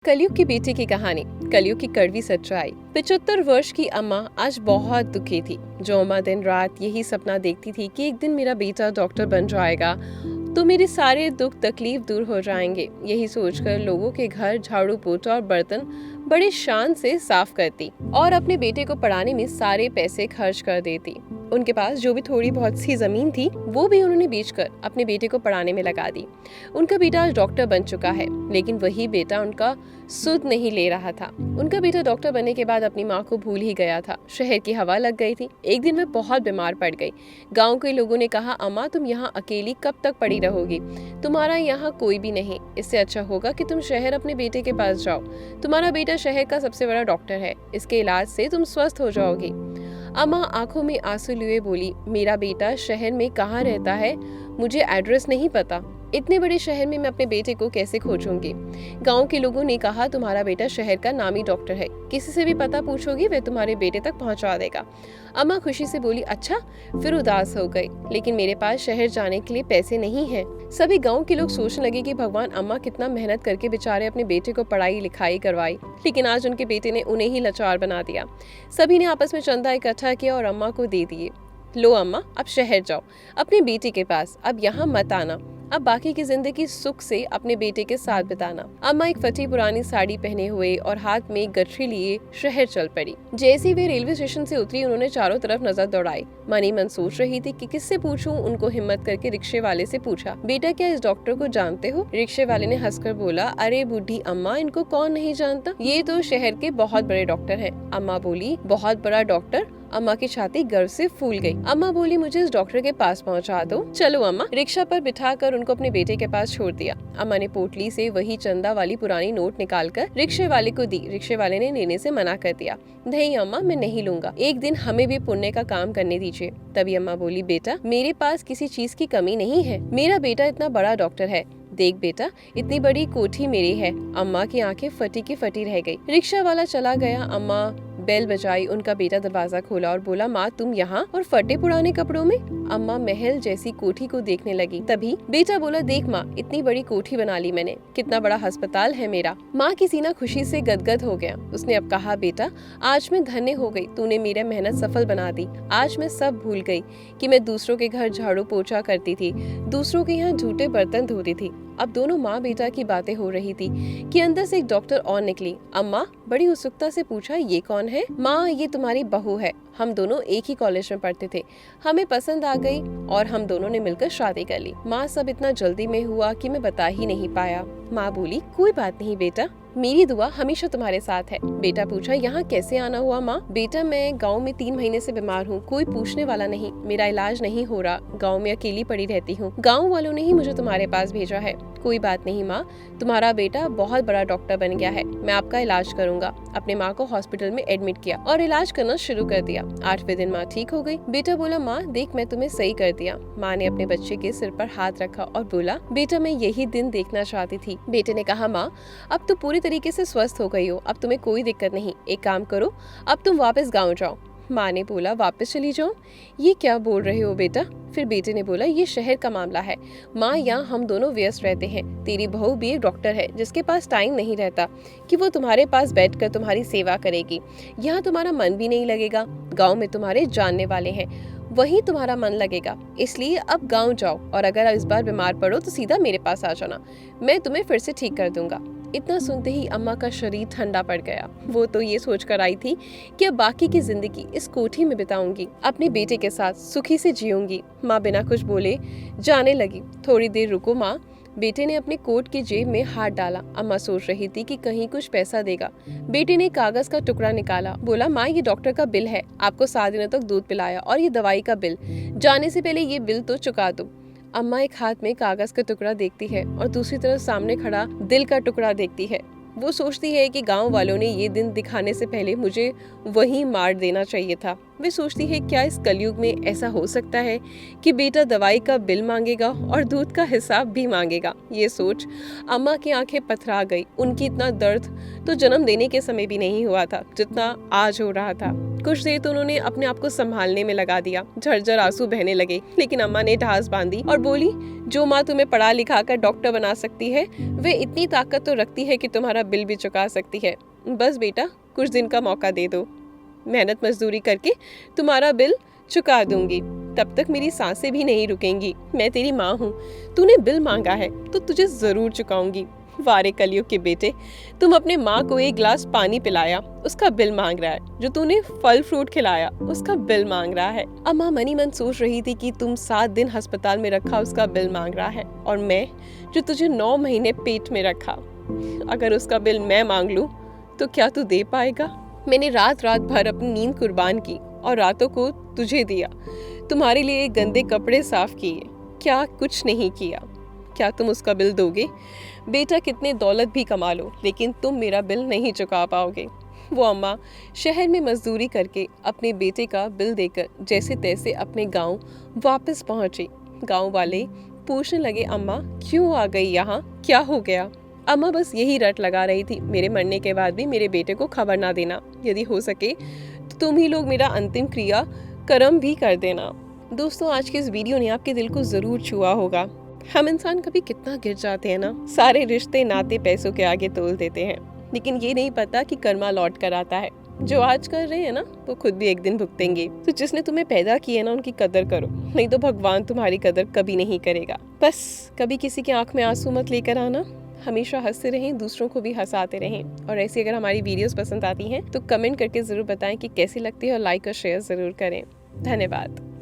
कलयुग की बेटी की कहानी, कलयुग की कड़वी सच्चाई। 75 वर्ष की अम्मा आज बहुत दुखी थी। जो अम्मा दिन रात यही सपना देखती थी कि एक दिन मेरा बेटा डॉक्टर बन जाएगा तो मेरे सारे दुख तकलीफ दूर हो जाएंगे। यही सोचकर लोगों के घर झाड़ू पोछा और बर्तन बड़े शान से साफ करती और अपने बेटे को पढ़ाने में सारे पैसे खर्च कर देती। उनके पास जो भी थोड़ी बहुत सी जमीन थी वो भी उन्होंने बेचकर अपने बेटे को पढ़ाने में लगा दी। उनका बेटा आज डॉक्टर बन चुका है, लेकिन वही बेटा उनका सुध नहीं ले रहा था। उनका बेटा डॉक्टर बनने के बाद अपनी माँ को भूल ही गया था। शहर की हवा लग गई थी। एक दिन वह बहुत बीमार पड़ गई। गांव के लोगों ने कहा, अम्मा तुम यहाँ अकेली कब तक पड़ी रहोगी? तुम्हारा यहाँ कोई भी नहीं। इससे अच्छा होगा कि तुम शहर अपने बेटे के पास जाओ। तुम्हारा बेटा शहर का सबसे बड़ा डॉक्टर है। इसके इलाज से तुम स्वस्थ हो जाओगी। अम्मा आंखों में आंसू लिए बोली, मेरा बेटा शहर में कहाँ रहता है? मुझे एड्रेस नहीं पता। इतने बड़े शहर में मैं अपने बेटे को कैसे खोजूंगी? गांव के लोगों ने कहा, तुम्हारा बेटा शहर का नामी डॉक्टर है। किसी से भी पता पूछोगी वह तुम्हारे बेटे तक पहुंचा देगा। अम्मा खुशी से बोली, अच्छा। फिर उदास हो गई, लेकिन मेरे पास शहर जाने के लिए पैसे नहीं है। सभी गांव के लोग सोचने लगे कि भगवान, अम्मा कितना मेहनत करके बेचारे अपने बेटे को पढ़ाई लिखाई करवाई, लेकिन आज उनके बेटे ने उन्हें ही लाचार बना दिया। सभी ने आपस में चंदा इकट्ठा किया और अम्मा को दे दिए। लो अम्मा, अब शहर जाओ अपने बेटे के पास। अब यहाँ मत आना। अब बाकी की जिंदगी सुख से अपने बेटे के साथ बिताना। अम्मा एक फटी पुरानी साड़ी पहने हुए और हाथ में एक गठरी लिए शहर चल पड़ी। जैसे वे रेलवे स्टेशन से उतरी, उन्होंने चारों तरफ नजर दौड़ाई। मन ही मन सोच रही थी कि किससे पूछूं। उनको हिम्मत करके रिक्शे वाले से पूछा, बेटा क्या इस डॉक्टर को जानते हो? रिक्शे वाले ने हंसकर बोला, अरे बूढ़ी अम्मा, इनको कौन नहीं जानता? ये तो शहर के बहुत बड़े डॉक्टर हैं। अम्मा बोली, बहुत बड़ा डॉक्टर? अम्मा की छाती गर्व से फूल गई। अम्मा बोली, मुझे इस डॉक्टर के पास पहुंचा दो। चलो अम्मा। रिक्शा पर बिठाकर उनको अपने बेटे के पास छोड़ दिया। अम्मा ने पोटली से वही चंदा वाली पुरानी नोट निकालकर रिक्शे वाले को दी। रिक्शे वाले ने लेने से मना कर दिया। नहीं अम्मा, मैं नहीं लूंगा। एक दिन हमें भी पुण्य का काम करने दीजिए। तभी अम्मा बोली, बेटा मेरे पास किसी चीज की कमी नहीं है। मेरा बेटा इतना बड़ा डॉक्टर है। देख बेटा, इतनी बड़ी कोठी मेरी है। अम्मा की आंखें फटी की फटी रह गई। रिक्शा वाला चला गया। अम्मा बेल बजाई। उनका बेटा दरवाजा खोला और बोला, माँ तुम यहाँ और फटे पुराने कपड़ों में? अम्मा महल जैसी कोठी को देखने लगी। तभी बेटा बोला, देख माँ, इतनी बड़ी कोठी बना ली मैंने। कितना बड़ा अस्पताल है मेरा। माँ की सीना खुशी से गदगद हो गया। उसने अब कहा, बेटा आज मैं धन्य हो गई। तूने मेरी मेहनत सफल बना दी। आज मैं सब भूल गई कि मैं दूसरों के घर झाड़ू पोछा करती थी, दूसरों के यहाँ झूठे बर्तन धोती थी। अब दोनों माँ बेटा की बातें हो रही थी कि अंदर से एक डॉक्टर और निकली। अम्मा बड़ी उत्सुकता से पूछा, ये कौन है? माँ, ये तुम्हारी बहू है। हम दोनों एक ही कॉलेज में पढ़ते थे। हमें पसंद आ गई और हम दोनों ने मिलकर शादी कर ली। माँ, सब इतना जल्दी में हुआ कि मैं बता ही नहीं पाया। माँ बोली, कोई बात नहीं बेटा, मेरी दुआ हमेशा तुम्हारे साथ है। बेटा पूछा, यहाँ कैसे आना हुआ माँ? बेटा मैं गांव में 3 महीने से बीमार हूँ। कोई पूछने वाला नहीं। मेरा इलाज नहीं हो रहा। गांव में अकेली पड़ी रहती हूँ। गांव वालों ने ही मुझे तुम्हारे पास भेजा है। कोई बात नहीं माँ, तुम्हारा बेटा बहुत बड़ा डॉक्टर बन गया है। मैं आपका इलाज करूंगा। अपने माँ को हॉस्पिटल में एडमिट किया और इलाज करना शुरू कर दिया। 8वें दिन माँ ठीक हो गई। बेटा बोला, माँ देख, मैं तुम्हें सही कर दिया। माँ ने अपने बच्चे के सिर पर हाथ रखा और बोला, बेटा मैं यही दिन देखना चाहती थी। बेटे ने कहा, माँ अब तो पूरी तरीके से स्वस्थ हो गई हो। अब तुम्हें कोई दिक्कत नहीं। एक काम करो, अब तुम वापस गाँव जाओ। माँ ने बोला, वापस चली जाऊं? ये क्या बोल रहे हो बेटा? फिर बेटे ने बोला, ये शहर का मामला है माँ, यहाँ हम दोनों व्यस्त रहते हैं। तेरी बहू भी एक डॉक्टर है जिसके पास टाइम नहीं रहता कि वो तुम्हारे पास बैठकर तुम्हारी सेवा करेगी। यहाँ तुम्हारा मन भी नहीं लगेगा। गाँव में तुम्हारे जानने वाले हैं, वहीं तुम्हारा मन लगेगा। इसलिए अब गाँव जाओ और अगर इस बार बीमार पड़ो तो सीधा मेरे पास आ जाना। मैं तुम्हें फिर से ठीक कर दूंगा। इतना सुनते ही अम्मा का शरीर ठंडा पड़ गया। वो तो ये सोचकर आई थी कि अब बाकी की जिंदगी इस कोठी में बिताऊंगी, अपने बेटे के साथ सुखी से जीऊंगी। माँ बिना कुछ बोले जाने लगी। थोड़ी देर रुको माँ। बेटे ने अपने कोट की जेब में हाथ डाला। अम्मा सोच रही थी कि कहीं कुछ पैसा देगा। बेटे ने कागज का टुकड़ा निकाला। बोला, माँ ये डॉक्टर का बिल है। आपको 7 दिनों तक दूध पिलाया और ये दवाई का बिल। जाने से पहले ये बिल तो चुका दो। अम्मा एक हाथ में कागज का टुकड़ा देखती है और दूसरी तरफ सामने खड़ा दिल का टुकड़ा देखती है। वो सोचती है कि गांव वालों ने ये दिन दिखाने से पहले मुझे वहीं मार देना चाहिए था। वे सोचती है क्या इस कलयुग में ऐसा हो सकता है कि बेटा दवाई का बिल मांगेगा और दूध का हिसाब भी मांगेगा। ये सोच अम्मा की आंखें पथरा गई। उनकी इतना दर्द तो जन्म देने के समय भी नहीं हुआ था जितना आज हो रहा था। कुछ देर तो उन्होंने अपने आप को संभालने में लगा दिया। झरझर आंसू बहने लगे, लेकिन अम्मा ने ढास बांधी और बोली, जो माँ तुम्हें पढ़ा लिखा कर डॉक्टर बना सकती है, वे इतनी ताकत तो रखती है कि तुम्हारा बिल भी चुका सकती है। बस बेटा कुछ दिन का मौका दे दो, मेहनत मजदूरी करके तुम्हारा बिल चुका दूंगी। तब तक मेरी सांसें भी नहीं रुकेंगी। मैं तेरी माँ हूँ, तूने बिल मांगा है तो तुझे जरूर चुकाऊंगी। वारे कलयुग के बेटे, तुम अपने माँ को एक गिलास पानी पिलाया, उसका बिल मांग रहा है। जो तूने फल फ्रूट खिलाया, उसका बिल मांग रहा है। अम्मा मनी मन सोच रही थी कि तुम 7 दिन अस्पताल में रखा, उसका बिल मांग रहा है, और मैं जो तुझे 9 महीने पेट में रखा, अगर उसका बिल मैं मांग लूं तो क्या तू दे पाएगा? मैंने रात रात भर अपनी नींद कुर्बान की और रातों को तुझे दिया। तुम्हारे लिए गंदे कपड़े साफ किए, क्या कुछ नहीं किया। क्या तुम उसका बिल दोगे? बेटा कितने दौलत भी कमा लो, लेकिन तुम मेरा बिल नहीं चुका पाओगे। वो अम्मा शहर में मजदूरी करके अपने बेटे का बिल देकर जैसे तैसे अपने गांव वापस पहुंची। गांव वाले पूछने लगे, अम्मा क्यों आ गई यहाँ, क्या हो गया? अम्मा बस यही रट लगा रही थी, मेरे मरने के बाद भी मेरे बेटे को खबर ना देना। यदि हो सके तो तुम ही लोग मेरा अंतिम क्रिया कर्म भी कर देना। दोस्तों, आज के इस वीडियो ने आपके दिल को जरूर छुआ होगा। हम इंसान कभी कितना गिर जाते हैं ना, सारे रिश्ते नाते पैसों के आगे तोल देते हैं, लेकिन ये नहीं पता कि कर्मा लौट कर आता है। जो आज कर रहे हैं ना, वो खुद भी एक दिन भुगतेंगे। तो जिसने तुम्हें पैदा किया ना, उनकी कदर करो, नहीं तो भगवान तुम्हारी कदर कभी नहीं करेगा। बस कभी किसी की आंख में आंसू मत लेकर आना। हमेशा हंसते रहें, दूसरों को भी हंसाते रहें। और ऐसी अगर हमारी वीडियोस पसंद आती हैं तो कमेंट करके जरूर बताएं कि कैसी लगती है, और लाइक और शेयर जरूर करें। धन्यवाद।